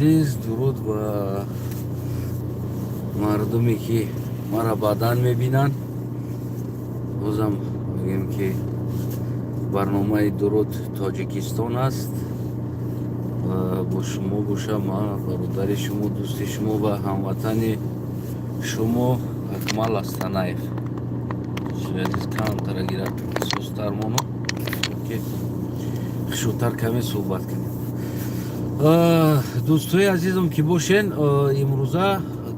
عزیز درود و مردمی که مرا بعداً میبینن. بازم میگیم که برنامه درود تاجیکستان است و با شما باشم. برادر شما، دوست شما و هموطن شما اکمل استانایف. عزیز کم ترگیرد سوستر مونو که خشوتر کمی صحبت کنیم. دوستای عزیزم که باشین، امروزه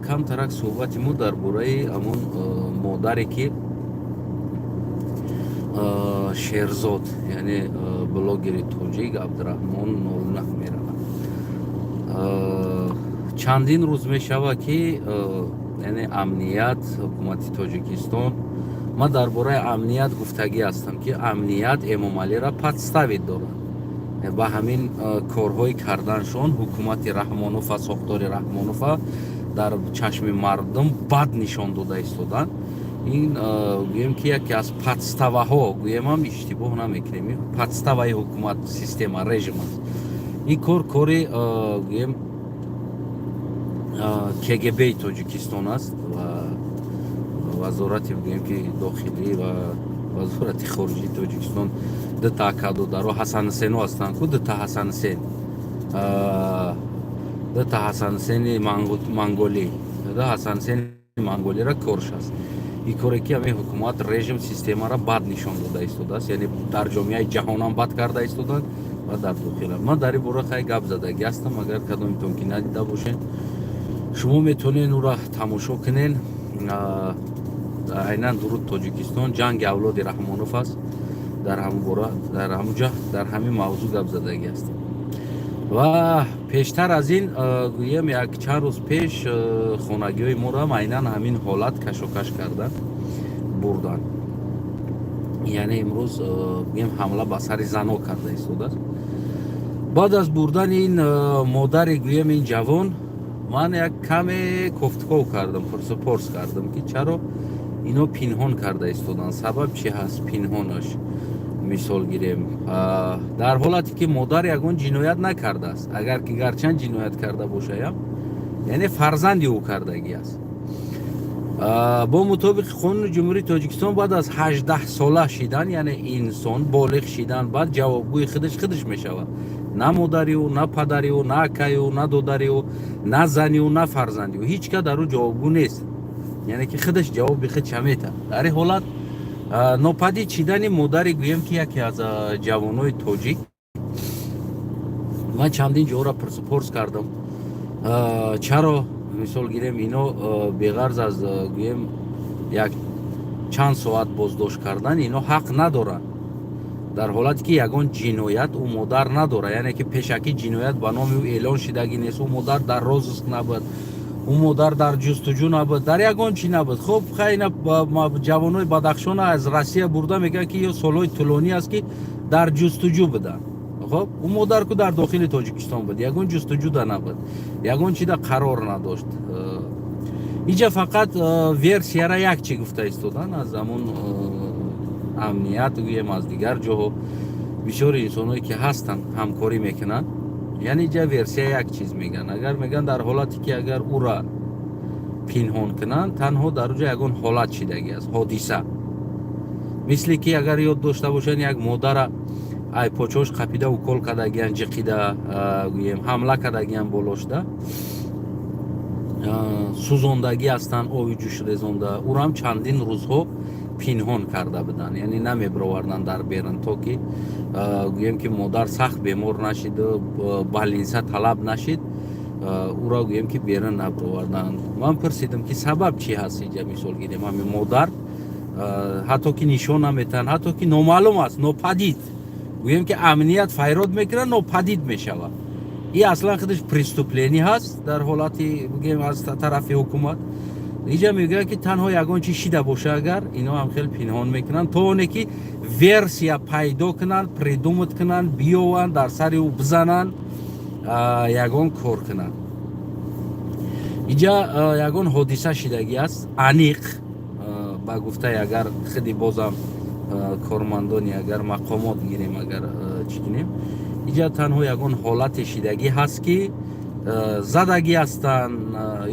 کم ترک صحبت مو در باره امون مادری که شیرزاد یعنی بلاگری توجیگ عبدالرحمن 09 میرن. چندین روز میشوه که یعنی امنیت حکومت تاجیکستان، ما در باره امنیت گفتگی هستم که امنیت امامعلی را подставить دارد. با همین کارهای کردنشون حکومت رحمانوف، ساختار رحمانوف در چشم مردم بد نشان داده ایستادن. این گویم که یکی از подставаҳо، گویم هم اشتباه نمیکنیم، подставаи حکومت سیستم رژیم است. این کاری گویم КГБ تاجیکستان است و وزارت گویم که داخلی و وزارت خارجی تاجیکستان دتا کادو даро ҳасан ҳусейно ҳастанд ку дата ҳасан ҳусейни монголӣ да ҳасан ҳусейни монголиро корш аст. ин коре ки ҳамин ҳукумат режим системаро бад нишон дода истодааст, яъне дар ҷомеаи ҷаҳонам бад карда истоданд ва дар дохилам. ман дар ин бора хай гап задаги ҳастам. агар кадомитон ки надида бошен, шумо метавонед ура тамошо кунед. айнан дуруд тоҷикистон ҷанги авлоди раҳмонов аст. дар ҳамунҷа дар ҳамин мавзӯъ гап задаги аст. ва пештар аз ин гӯем як чанд рӯз пеш хонагиҳои моро айнан ҳамин ҳолат кашокаш карда бурдан. яъне имрӯз гӯем ҳамла ба сари занҳо карда истодааст. баъд аз бурдани ин модари гӯем ин ҷавон, ман як каме кофтков кардам, пурсупурс кардам ки чаро ино пинҳон карда истоданд, сабаб чи ҳаст пинҳонаш. мисол гирем, дар ҳолате ки модар ягон ҷиноят накардааст, агар ки гарчанд ҷиноят карда бошаям, яъне фарзанди ӯ кардагӣ аст. бо мутобиқи қонуни ҷумҳурии тоҷикистон баъд аз 18 сола шидан, яъне инсон болиғ шидан баъд ҷавобгӯи худаш мешавад. на модариу, на падариу, на акаю, на додариу, на заниу, на фарзандиу, ҳеҷ ка дар ӯ ҷавобгӯ нест, яъне ки худаш ҷавоби худ ча метавад. дар ин ҳолат нопадид шидани модари гӯем ки яке аз ҷавонои тоҷик, ман чандин ҷоро пурсупурс кардам, чаро мисол гирем ино беғарз аз гӯем як чанд соат боздошт кардан ино ҳақ надоранд, дар ҳолате ки ягон ҷиноят ӯ модар надорад, яъне ки пешакӣ ҷиноят ба номи ӯ эълон шидагӣ нест. ӯ модар дар розыск набуд, ӯ модар дар ҷустуҷӯ набуд, дар ягон чӣ набуд. хуб хайна ҷавонои бадахшона аз Россия бурда мегӯянд ки ё солҳои тӯлонӣ аст ки дар ҷустуҷӯ буданд. хуб ӯ модар ку дар дохили тоҷикистон буд, ягон ҷустуҷӯда набуд, ягон чида қарор надошт. инҷа фақат версияра як чӣ гуфта истоданд аз ҳамон амният, гӯем аз дигар ҷоҳо бисёри инсонҳое ки ҳастанд ҳамкорӣ мекунанд. яъне ҷа версия як чиз меган, агар меган дар ҳолате ки агар ӯра пинҳон кунанд, танҳо дар уҷа ягон ҳолат шидагӣ аст, ҳодиса. мисли ки агар ёд дошта бошанд, як модара ай почош қапида укол кардагиян, ҷиқида гӯем ҳамла кардагиян болошда, сӯзондагӣ ҳастанд, оби ҷӯш резонда, ӯрам чандин рӯзҳо пинҳон карда буданд, яъне намебароварданд дар берун, то ки гӯем ки модар сахт бемор нашид, балинса талаб нашид, ӯро гӯем ки берун набароварданд. ман пурсидам ки сабаб чӣ ҳаст. инҷа мисол гирем ҳамин модар ҳатто ки нишон наметаҳанд, ҳатто ки номаълум аст, нопадид, гӯем ки амният файрод мекунад, нопадид мешавад. ин аслан худаш преступлени ҳаст дар ҳолати гӯем аз тарафи ҳукумат. инҷа мегӯянд ки танҳо ягон чӣ шида боша, агар ино ҳам хеле пинҳон мекунанд, то оне ки версия пайдо кунанд, придумат кунанд, биёванд, дар сари ӯ бизананд, ягон кор кунанд. инҷа ягон ҳодиса шидагӣ аст аниқ, ба гуфтаи агар худи бозам кормандони агар мақомот гирем, агар чӣ кунем, инҷа танҳо ягон ҳолати шидагӣ ҳаст ки задагӣ ҳастанд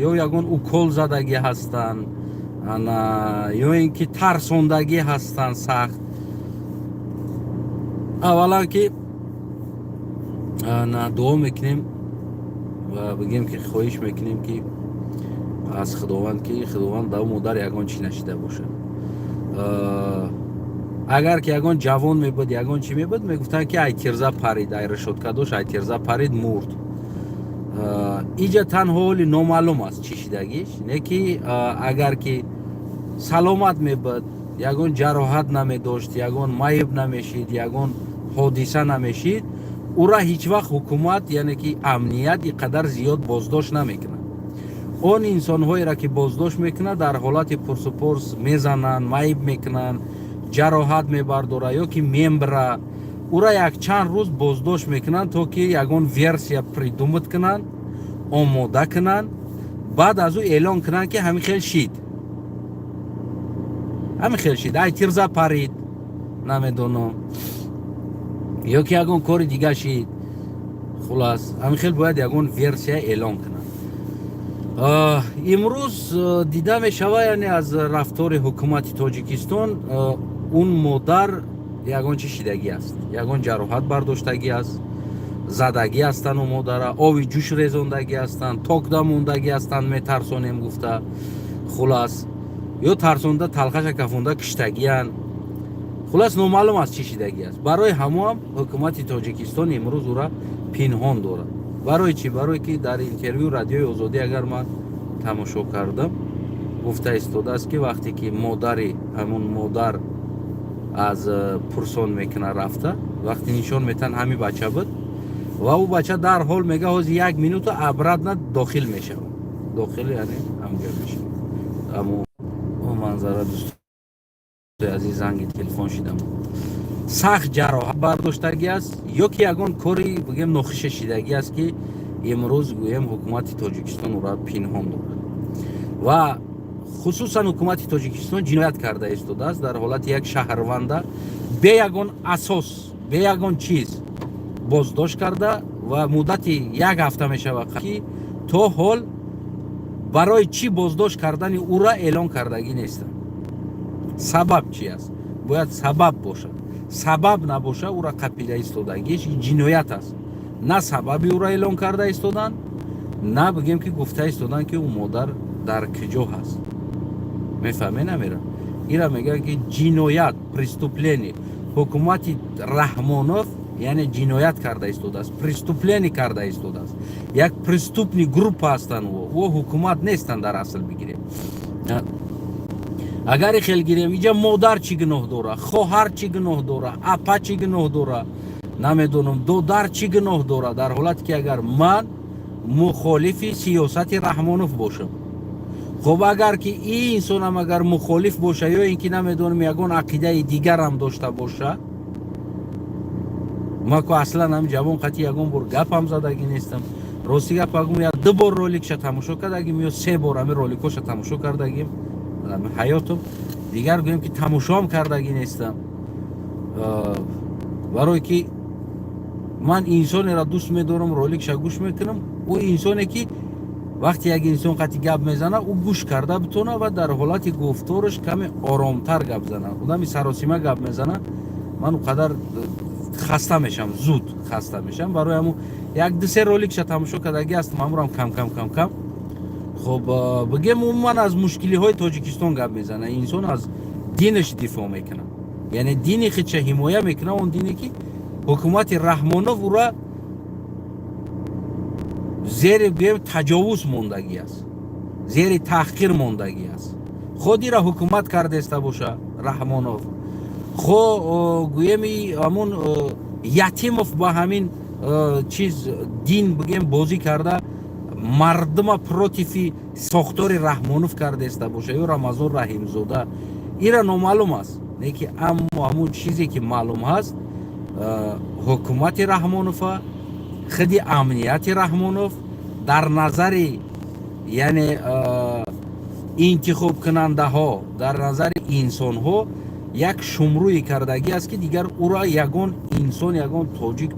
ё ягон укол задагӣ ҳастанд ё ин ки тарсондагӣ ҳастанд сахт. аввалан ки дуо мекунем ва бигем ки хоҳиш мекунем ки аз худованд ки худованд дав модар ягон чӣ нашида бошад. агар ки ягон ҷавон мебуд ягон чӣ мебуд мегуфтанд ки ай тирза парид, ай решотка дошт, ай тирза парид мурд. иҷа танҳо ҳоли номаълум аст чӣ шидагиш, не ки агар ки саломат мебуд, ягон ҷароҳат намедошт, ягон майб намешид, ягон ҳодиса намешид, ура ҳеҷ вақт ҳукумат яъне ки амният иқадар зиёд боздошт намекунад. он инсонҳоеро ки боздошт мекунад дар ҳолати пурсупурс мезананд, майб мекунанд, ҷароҳат мебардорад ё ки мембра, ура якчанд рӯз боздошт мекунанд то ки ягон версия придумат кунанд, омода кунанд, баъд аз ӯ эълон кунанд ки ҳамин хел шид, ҳамин хел шид, ай тирза парид, намедонам, ё ки ягон кори дига шид. хулас ҳамин хел бояд ягон версия эълон кунанд. имрӯз дида мешавад яъне аз рафтори ҳукумати Тоҷикистон он модар ягон чӣ шидагӣ аст, ягон ҷароҳат бардоштагӣ аст, задагӣ ҳастанд у модара, ови ҷӯш резондагӣ ҳастанд, токда мондагӣ ҳастанд, метарсонем гуфта, хулас ё тарсонда талхаша кафонда киштагиянд. хулас номаълум аст чӣ шидагӣ аст. барои ҳамоам ҳукумати Тоҷикистон имрӯз ура пинҳон дорад. барои чӣ? барое ки дар интервю радиои Озодӣ агар ман тамошо кардам, гуфта истодааст ки вақте ки модари ҳамон модар аз пурсон мекуна рафта, вақте нишон метан ҳами бача буд ва ӯ бача дар ҳол мега ҳози 1 минута обратно дохил мешавад. дохил яъне ҳамҷо мешавад. аммо о манзара дӯстои азиз занги телефон шидам. сахт ҷароҳат бардоштагӣ аст ё ки ягон кори бигем нохуша шидагӣ аст ки имрӯз гӯем ҳукумати Тоҷикистон ура пинҳон дорад ва хусусан ҳукумати Тоҷикистон ҷиноят карда истодааст дар ҳолати як шаҳрванда бе ягон асос, бе ягон чиз боздошт карда ва муддати 1 ҳафта мешавад ки то ҳол барои чӣ боздошт кардани ура эълон кардагӣ нестанд. сабаб чӣ аст? бояд сабаб бошад. сабаб набоша ура қапида истодагиш ҷиноят аст. на сабаби ура эълон карда истоданд, на бигем ки гуфта истоданд ки ӯ модар дар куҷо ҳаст. мефаҳме намера? ира мегӯянд ки ҷиноят, преступление. ҳукумати Раҳмонов яъне ҷиноят карда истодааст, преступление карда истодааст. як преступни группа ҳастанд, ӯ ҳукумат нестанд дар асл бигирем. агар хел гирем иҷа модар чӣ гуноҳ дора, хоҳар чӣ гуноҳ дора, апа чӣ гуноҳ дора, намедонам додар чӣ гуноҳ дора, дар ҳолате ки агар ман мухолифи сиёсати Раҳмонов бошам. хоб агар ки ин инсонам агар мухолиф боша ё ин ки намедонам ягон ақидаи дигарам дошта боша, ман ку аслан ҳам ҷавон қати ягон бор гапам задагӣ нестам. рости гап агум як 2 бор роликша тамошо кардагим ё 3 бор ҳамин роликоша тамошо кардагим ҳаётум. дигар гӯем ки тамошоам кардагӣ нестам. барое ки ман инсонеро дӯст медорам, роликша гӯш мекунам. ӯ инсоне ки вақте як инсон қати гап мезана ӯ гӯш карда битона ва дар ҳолати гуфтораш каме оромтар гап зана. одами саросима гап мезана, ман уқадар хаста мешам, зуд хаста мешам. барои ҳамун як 2-3 роликша тамошо кардагӣ ҳастам, ҳамурам кам. хоб бигем умуман аз мушкилиҳои Тоҷикистон гап мезана. инсон аз динаш дифоъ мекунад, яъне дини худша ҳимоя мекунад, он дине ки ҳукумати Раҳмонов ура зери гӯем таҷовуз мондагӣ аст, зери таҳқир мондагӣ аст. хо дира ҳукумат кардеста боша Раҳмонов, хо гӯеми ҳамун Ятимов ба ҳамин чиз дин бигем бозӣ карда мардума против сохтори Раҳмонов кардеста боша ё Рамазон Раҳимзода. ира номаълум аст, не ки аммо ҳамун чизе ки маълум ҳаст, ҳукумати Раҳмонова, худи амнияти Раҳмонов дар назари яъне интихобкунандаҳо, дар назари инсонҳо як шумрӯи кардагӣ аст ки дигар ура ягон инсон, ягон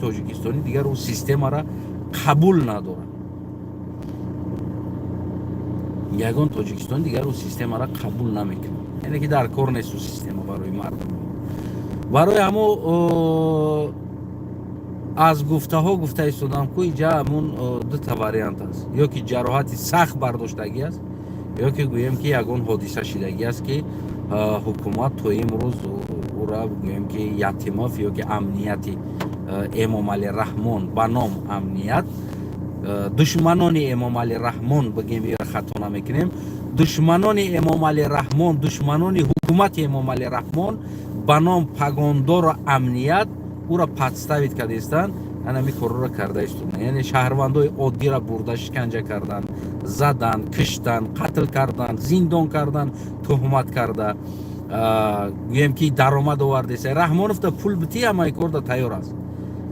тоҷикистонӣ дигар ӯ системаро қабул надорад. ягон Тоҷикистон дигар у системаро қабул намекунад, яъне ки дар кор нест у система барои мардум. барои ҳамо аз гуфтаҳо гуфта истодам ки иҷа ҳамун дута вариант аст, ё ки ҷароҳати сахт бардоштагӣ аст, ё ки гӯем ки ягон ҳодиса шидагӣ аст ки ҳукумат то имрӯз ура гӯем ки ятимов ё ки амнияти Эмомалӣ Раҳмон ба ном амният, душманони Эмомалӣ Раҳмон бигем ира хато намекунем, душманони Эмомалӣ Раҳмон, душманони ҳукумати Эмомалӣ Раҳмон ба ном пагондору амният ура подставит кардастанд, анами корро карда истоданд. Яъне шаҳрвандои оддиро бурда шиканҷа кардан, задан, кишдан, қатл кардан, зиндон кардан, тӯҳмат карда, гӯем ки даромад овардаст. Раҳмоновда пул бити ҳамаи кор да тайёр аст.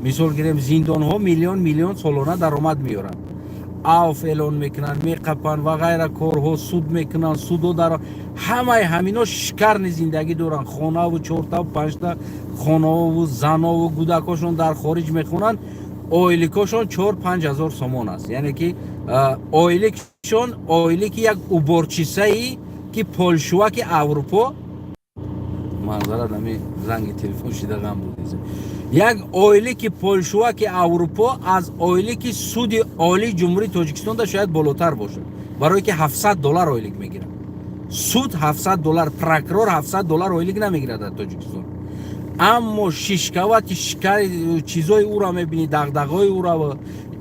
мисол гирем зиндонҳо миллион солона даромад меёранд, авф эълон мекунанд, меқапанд ва ғайра корҳо, суд мекунанд, судо дар ҳамаи ҳамино шикарни зиндагӣ доранд. хонаву 4-5 хонаву занаву кӯдакошон дар хориҷ мехонанд, ойликошон 4-5 ҳазор сомон аст. яъне ки ойликшон ойлики як уборчисаи ки полшуваки аврупо манзарат ами занги телефон шидагам буд. як ойлики полшуваки аврупо аз ойлики суди олии ҷумҳурии Тоҷикистонда шояд болотар бошад, барое ки $700 ойлик мегирад. суд $700, прокурор $700 ойлик намегирад дар Тоҷикистон. аммо шишкавати шикари чизои ура мебини, дағдағаҳои ура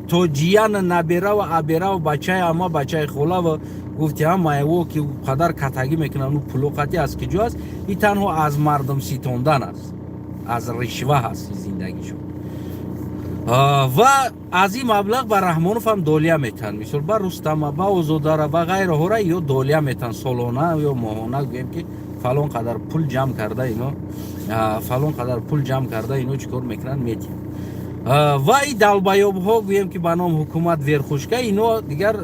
то ҷияна наберава аберава бачаи ама бачаи холава гуфти ҳамаево ки қадар катагӣ мекунанд у пулоқати аз киҷо аст, и танҳо аз мардум ситондан аст, аз ришва ҳаст зиндагишон. ва аз ин маблағ ба Раҳмонов ҳам долия метан, мисол ба Рустама, ба Озодара ва ғайраҳора ё долия метан солона ё моҳона, гӯем ки фалон қадар пул ҷамъ карда ино, фалон қадар пул ҷамъ карда ино чӣ кор мекунанд метиҳанд. ва и далбаёбҳо гӯем ки ба ном ҳукумат верхушка, ино дигар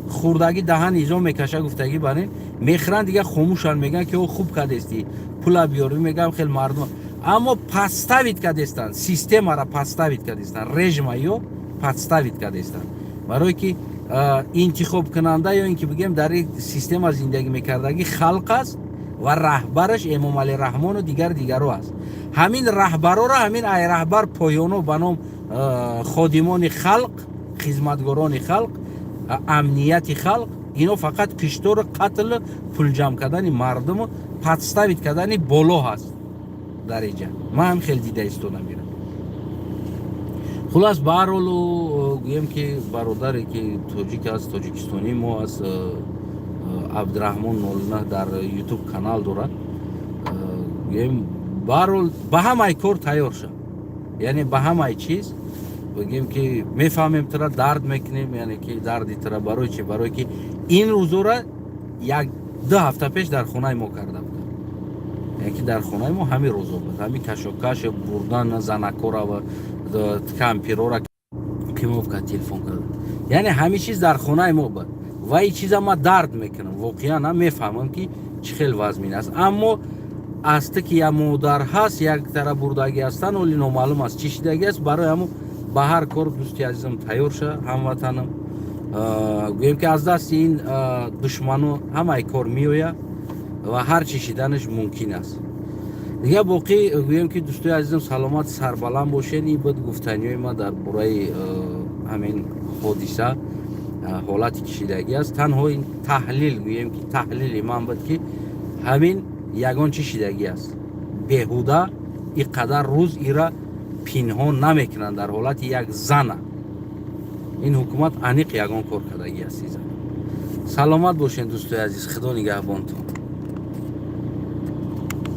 хурдаги даҳан изо мекаша гуфтагӣ бар ин мехӯранд, дигар хомӯшанд, мегӯянд ки о хуб кардести пула биёр, мегӯям хел мардум, аммо подставит кардестанд, системаро подставит кардестанд, режима ё подставит кардестанд, барое ки интихоб кунанда ё ин ки бигем дар ин система зиндагӣ мекардагӣ халқ аст ва раҳбараш Эмомалӣ Раҳмону дигаро аст. ҳамин раҳбароро ҳамин ай раҳбар поёно ба ном ходимони халқ, хизматгорони халқ, амнияти халқ, ино фақат киштори қатл, пулҷамъ кардани мардуму подставит кардани боло ҳаст дар инҷа. ман ҳам хел дида истодам ира. хулас ба ҳар ҳолу гӯем ки бародаре ки тоҷик аст, тоҷикистони мо аст, Абдураҳмон 09 дар YouTube канал дорад. гӯем ба ҳар ҳол ба ҳамаи кор тайёр шав, яъне ба ҳамаи чиз бигем ки мефаҳмем тара дард мекунем, яъне ки дарди тара барои чи, барое ки ин рӯзора 1-2 ҳафта пеш дар хонаи мо карда будам, яъне ки дар хонаи мо ҳамин рӯзо буд, ҳамин кашокаш бурдан занакора ва кампирора кимовка телефон карда, яъне ҳамин чиз дар хонаи мо буд ва ин чиза ма дард мекунам, воқеан мефаҳмам ки чӣ хел вазмин аст. аммо асты ки як модар ҳаст, як тара бурдагӣ ҳастан, оли номаълум аст чӣ шидагӣ аст, барои ҳамо ба ҳар кор дӯсти азизам тайёр ша ҳамватанам. гӯем ки аз дасти ин душманон ҳамаи кор меояд ва ҳар чӣ шиданаш мумкин аст. дигар боқӣ гӯем ки дӯстои азизам саломат сарбаланд бошед. ин буд гуфтаниҳои ман дар бораи ҳамин ҳодиса, ҳолати кишидагӣ аст. танҳо ин таҳлил, гӯем ки таҳлили ман буд ки ҳамин ягон чӣ шидагӣ аст, беҳуда ин қадар рӯз ира пинҳон намекунанд дар ҳолати як зана. ин ҳукумат аниқ ягон кор кардагӣ аст. саломат бошед дӯстои азиз, худо нигаҳбонтон.